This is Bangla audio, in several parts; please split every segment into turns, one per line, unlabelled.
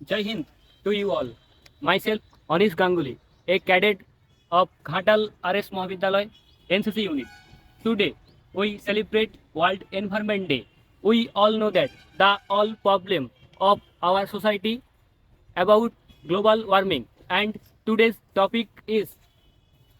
Jai Hind to you all. Myself, Anish Ganguly, a cadet of Ghatal RS Mahavidyalaya, NCC unit. Today, we celebrate World Environment Day. We all know that the all problem of our society about global warming, and today's topic is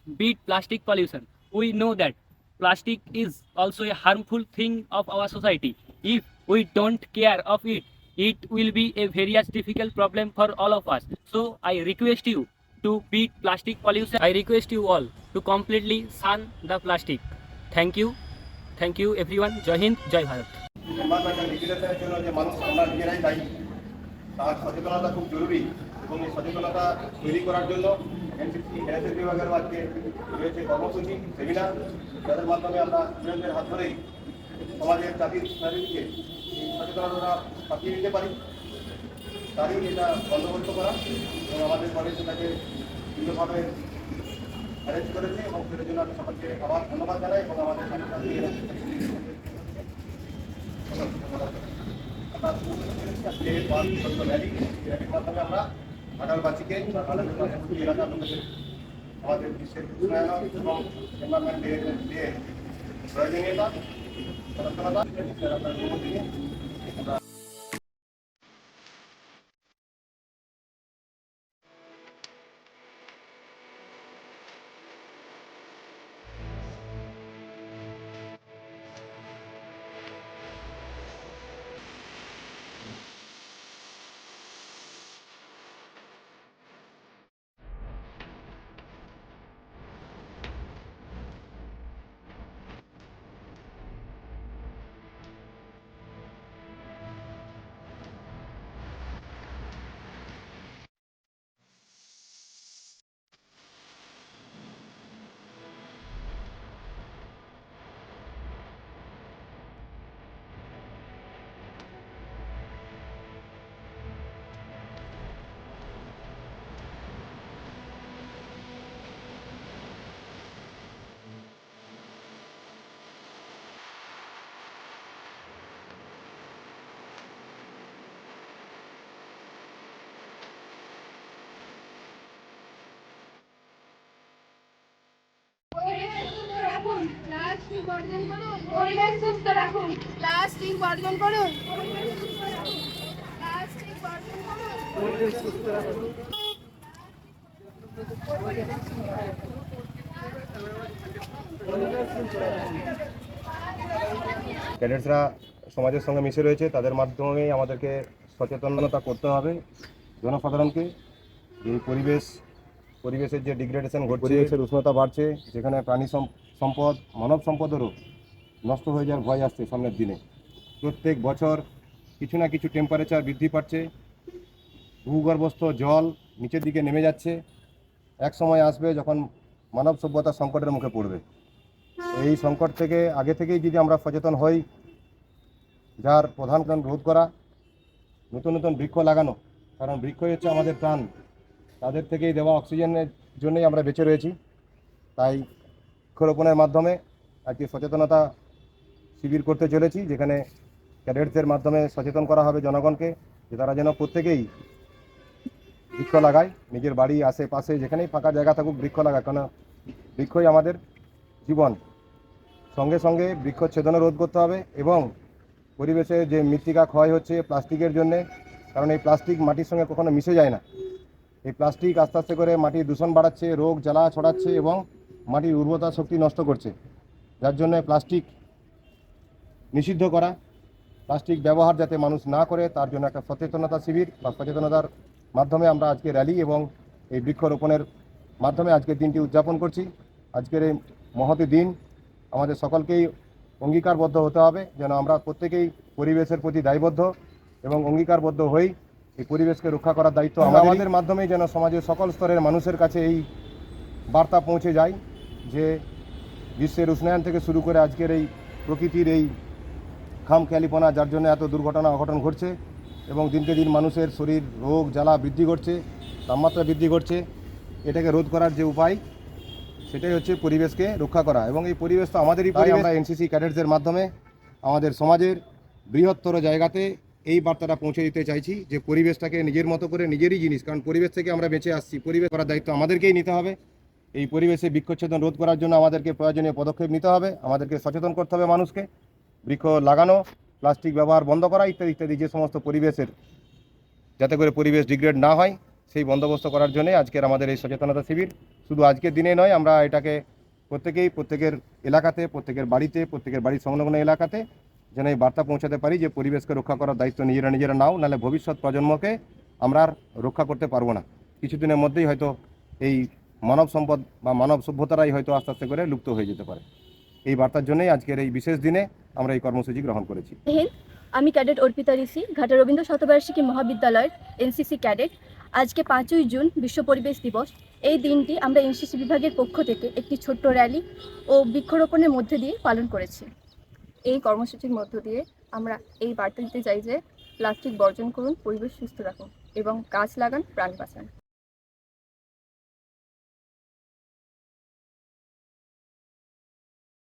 beat plastic pollution. We know that plastic is also a harmful thing of our society. If we don't care of it, it will be a very difficult problem for all of us. So I request you to beat plastic pollution. I request you all to completely shun the plastic. Thank you. Thank you everyone. Jai Hind, Jai Bharat.
Environmental রেগুলেশনের জন্য যে মানুষ আমরা নিজেরাই দায়ী, তার সচেতনতা খুব জরুরি এবং এই সচেতনতা তৈরি করার জন্য এনএসএস বিভাগের আজকে রয়েছে কর্মসূচি সেমিনার, যাদের মাধ্যমে আমরা স্টুডেন্টদের হাত ধরেই সমাজের জাতির চারিদিকে এই সচেতনতা পাঠিয়ে দিতে পারি। তারই এটা বন্দোবস্ত করা এবং আমাদের কলেজ সেটাকে সুন্দরভাবে অ্যারেঞ্জ করেছে এবং সেটার জন্য আমি সকলকে আবার ধন্যবাদ জানাই এবং আমাদের মাধ্যমে আমরা ঘাটালবাসীকে এলাকার লোকেদের আমাদের বিশ্বের উন্নয়ন এবং এনভায়রনমেন্ট ডে প্রয়োজনীয়তা সচেতনতা আমরা
প্লাস্টিক বর্জন করুন, পরিবেশ সুস্থ রাখুন। প্লাস্টিক বর্জন করুন, প্লাস্টিক বর্জন করুন, পরিবেশ সুস্থ রাখুন।
ক্যাডেটসরা সমাজের সঙ্গে মিশে রয়েছে, তাদের মাধ্যমেই আমাদেরকে সচেতনতা করতে হবে জনসাধারণকে। এই পরিবেশের যে ডিগ্রেডেশন ঘটছে, পরিবেশের উষ্ণতা বাড়ছে, যেখানে প্রাণী সম্পদ মানব সম্পদেরও নষ্ট হয়ে যাওয়ার ভয় আসছে সামনের দিনে। প্রত্যেক বছর কিছু না কিছু টেম্পারেচার বৃদ্ধি পাচ্ছে, ভূগর্ভস্থ জল নিচের দিকে নেমে যাচ্ছে। এক সময় আসবে যখন মানব সভ্যতা সংকটের মুখে পড়বে। এই সংকট থেকে আগে থেকেই যদি আমরা সচেতন হই, যার প্রধান কারণ রোধ করা, নতুন নতুন বৃক্ষ লাগানো, কারণ বৃক্ষই হচ্ছে আমাদের প্রাণ, তাদের থেকেই দেওয়া অক্সিজেনের জন্যই আমরা বেঁচে রয়েছি। তাই বৃক্ষরোপণের মাধ্যমে আজকে সচেতনতা শিবির করতে চলেছি, যেখানে ক্যাডেটসদের মাধ্যমে সচেতন করা হবে জনগণকে যে তারা যেন প্রত্যেকেই বৃক্ষ লাগায়, নিজের বাড়ি আশেপাশে যেখানেই ফাঁকা জায়গা থাকুক বৃক্ষ লাগায়, কারণ বৃক্ষই আমাদের জীবন। সঙ্গে সঙ্গে বৃক্ষচ্ছেদনও রোধ করতে হবে এবং পরিবেশে যে মৃত্তিকা ক্ষয় হচ্ছে প্লাস্টিকের জন্যে, কারণ এই প্লাস্টিক মাটির সঙ্গে কখনো মিশে যায় না। এই প্লাস্টিক আস্তে আস্তে করে মাটির দূষণ বাড়াচ্ছে, রোগ জ্বালা ছড়াচ্ছে এবং মাটির উর্বরতা শক্তি নষ্ট করছে। যার জন্য প্লাস্টিক নিষিদ্ধ করা, প্লাস্টিক ব্যবহার যাতে মানুষ না করে তার জন্য একটা সচেতনতা শিবির বা সচেতনতার মাধ্যমে আমরা আজকে র্যালি এবং এই বৃক্ষরোপণের মাধ্যমে আজকের দিনটি উদযাপন করছি। আজকের এই মহতি দিন আমাদের সকলকেই অঙ্গীকারবদ্ধ হতে হবে যেন আমরা প্রত্যেকেই পরিবেশের প্রতি দায়বদ্ধ এবং অঙ্গীকারবদ্ধ হই এই পরিবেশকে রক্ষা করার দায়িত্ব আমাদের মাধ্যমেই যেন সমাজের সকল স্তরের মানুষের কাছে এই বার্তা পৌঁছে যায় যে বিশ্বের উষ্ণায়ন থেকে শুরু করে আজকের এই প্রকৃতির এই খামখেয়ালিপনা, যার জন্য এত দুর্ঘটনা অঘটন ঘটছে এবং দিনকে দিন মানুষের শরীর রোগ জ্বালা বৃদ্ধি ঘটছে, তাপমাত্রা বৃদ্ধি ঘটছে। এটাকে রোধ করার যে উপায় সেটাই হচ্ছে পরিবেশকে রক্ষা করা এবং এই পরিবেশ তো আমাদেরই। আমরা এনসিসি ক্যাডেটসদের মাধ্যমে আমাদের সমাজের বৃহত্তর জায়গাতে এই বার্তাটা পৌঁছে দিতে চাইছি যে পরিবেশটাকে নিজের মতো করে নিজেরই জিনিস, কারণ পরিবেশ থেকে আমরা বেঁচে আসছি, পরিবেশ করার দায়িত্ব আমাদেরকেই নিতে হবে। এই পরিবেশে বৃক্ষচ্ছেদন রোধ করার জন্য আমাদেরকে প্রয়োজনীয় পদক্ষেপ নিতে হবে, আমাদেরকে সচেতন করতে হবে মানুষকে, বৃক্ষ লাগানো, প্লাস্টিক ব্যবহার বন্ধ করা ইত্যাদি ইত্যাদি, যে সমস্ত পরিবেশের যাতে করে পরিবেশ ডিগ্রেড না হয় সেই বন্দোবস্ত করার জন্য আজকের আমাদের এই সচেতনতা শিবির। শুধু আজকের দিনে নয়, আমরা এটাকে প্রত্যেকের এলাকাতে, প্রত্যেকের বাড়িতে, প্রত্যেকের বাড়ির সংলগ্ন এলাকাতে যেন এই বার্তা পৌঁছাতে পারি যে পরিবেশকে রক্ষা করার দায়িত্ব নিজেরা নাও, নাহলে ভবিষ্যৎ প্রজন্মকে আমরা আর রক্ষা করতে পারবো না। কিছুদিনের মধ্যেই হয়তো এই মানব সম্পদ বা মানব সভ্যতারাই হয়তো আস্তে আস্তে করে লুপ্ত হয়ে যেতে পারে। এই বার্তার জন্যই আজকের এই বিশেষ দিনে আমরা এই কর্মসূচি গ্রহণ করেছি।
আমি ক্যাডেট অর্পিতা ঋষি, ঘাটা রবীন্দ্র শতবার্ষিকী মহাবিদ্যালয়ের এনসিসি ক্যাডেট। আজকে 5ই জুন বিশ্ব পরিবেশ দিবস। এই দিনটি আমরা এনসিসি বিভাগের পক্ষ থেকে একটি ছোট্ট র্যালি ও বৃক্ষরোপণের মধ্যে দিয়ে পালন করেছি।
এই কর্মসূচির মধ্য দিয়ে আমরা এই বার্তা দিতে চাই যে প্লাস্টিক বর্জন করুন, পরিবেশ সুস্থ রাখুন এবং গাছ লাগান, প্রাণ বাঁচান।